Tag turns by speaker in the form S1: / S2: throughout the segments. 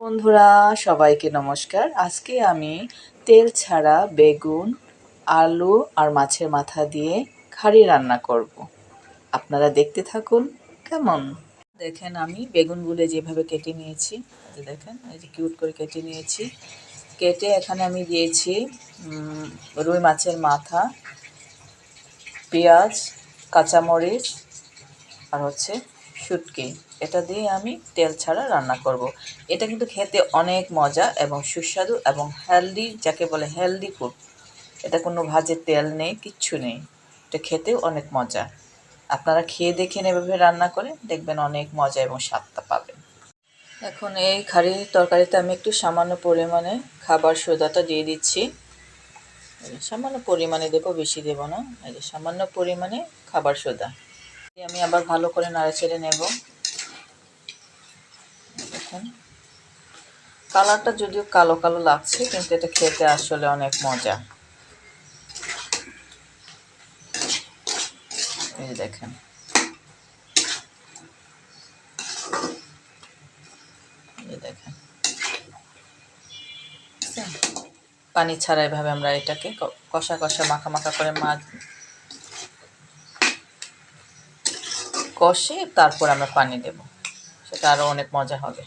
S1: বন্ধুরা, সবাইকে নমস্কার। আজকে আমি তেল ছাড়া বেগুন, আলু আর মাছের মাথা দিয়ে খাড়ি রান্না করব। আপনারা দেখতে থাকুন। কেমন? দেখেন, আমি বেগুনগুলো যেভাবে কেটে নিয়েছি, দেখেন এই যে কিউট করে কেটে নিয়েছি। কেটে এখানে আমি দিয়েছি রুই মাছের মাথা, পেঁয়াজ, কাঁচামরিচ আর শুটকি। এটা দিয়ে আমি তেল ছাড়া রান্না করব। এটা কিন্তু খেতে অনেক মজা এবং সুস্বাদু এবং হেলদি, যাকে বলে হেলদি ফুড। এটা কোনো ভাজে তেল নেই, কিচ্ছু নেই। এটা খেতেও অনেক মজা। আপনারা খেয়ে দেখেন, এভাবে রান্না করে দেখবেন অনেক মজা এবং স্বাদটা পাবেন। এখন এই খাড়ির তরকারিতে আমি একটু সামান্য পরিমাণে খাবার সোডাটা দিয়ে দিচ্ছি। সামান্য পরিমাণে দেবো, বেশি দেবো না। এই যে সামান্য পরিমাণে খাবার সোডা আমি আবার ভালো করে নাড়াচেড়ে নেব। দেখুন, কালারটা যদিও কালো কালো লাগছে, কিন্তু এটা খেতে আসলে অনেক মজা। এই দেখেন, এই দেখেন, পানি ছাড়া এভাবে আমরা এটাকে কষা কষা মাখা মাখা করে কষে তারপর আমরা পানি দেব। সেটা আরও অনেক মজা হবে।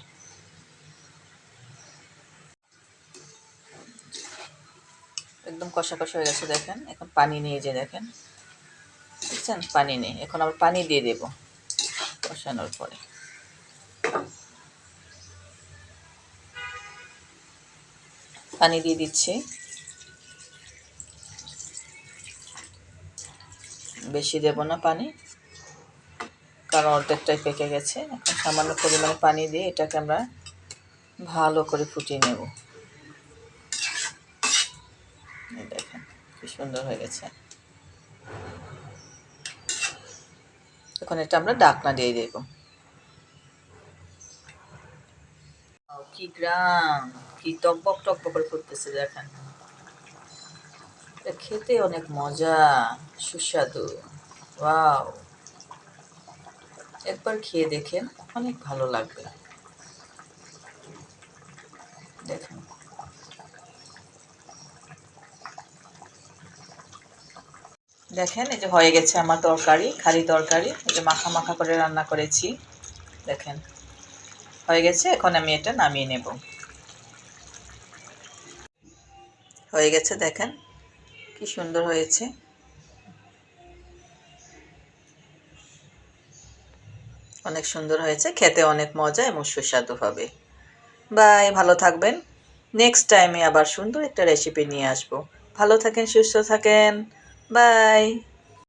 S1: একদম কষা কষা হয়ে গেছে, দেখেন। এখন পানি নিয়ে যে দেখেন, বুঝছেন, পানি নেই। এখন আবার পানি দিয়ে দেব কষানোর পরে। পানি দিয়ে দিচ্ছি, বেশি দেব না পানি, কারণ অর্ধেকটাই পেকে গেছে। এখন সামান্য পরিমাণে পানি দিয়ে এটাকে আমরা ভালো করে ফুটিয়ে নেব। দেখেন কি সুন্দর হয়ে গেছে। এখন এটা আমরা ঢাকনা দিয়ে দেব। কি গ্রাম, কি টকবক টকবক করে ফুটতেছে, দেখেন। এটা খেতে অনেক মজা, সুস্বাদু। ওয়াও, একবার খেয়ে দেখেন, অনেক ভালো লাগবে। দেখেন, দেখেন এই যে হয়ে গেছে আমার তরকারি, খাড়ি তরকারি। এই যে মাখা মাখা করে রান্না করেছি, দেখেন হয়ে গেছে। এখন আমি এটা নামিয়ে নেব। হয়ে গেছে, দেখেন কি সুন্দর হয়েছে। অনেক সুন্দর হয়েছে, খেতে অনেক মজা এবং সুস্বাদু হবে। বাই, ভালো থাকবেন। নেক্সট টাইমে আবার সুন্দর একটা রেসিপি নিয়ে আসবো। ভালো থাকেন, সুস্থ থাকেন। বাই।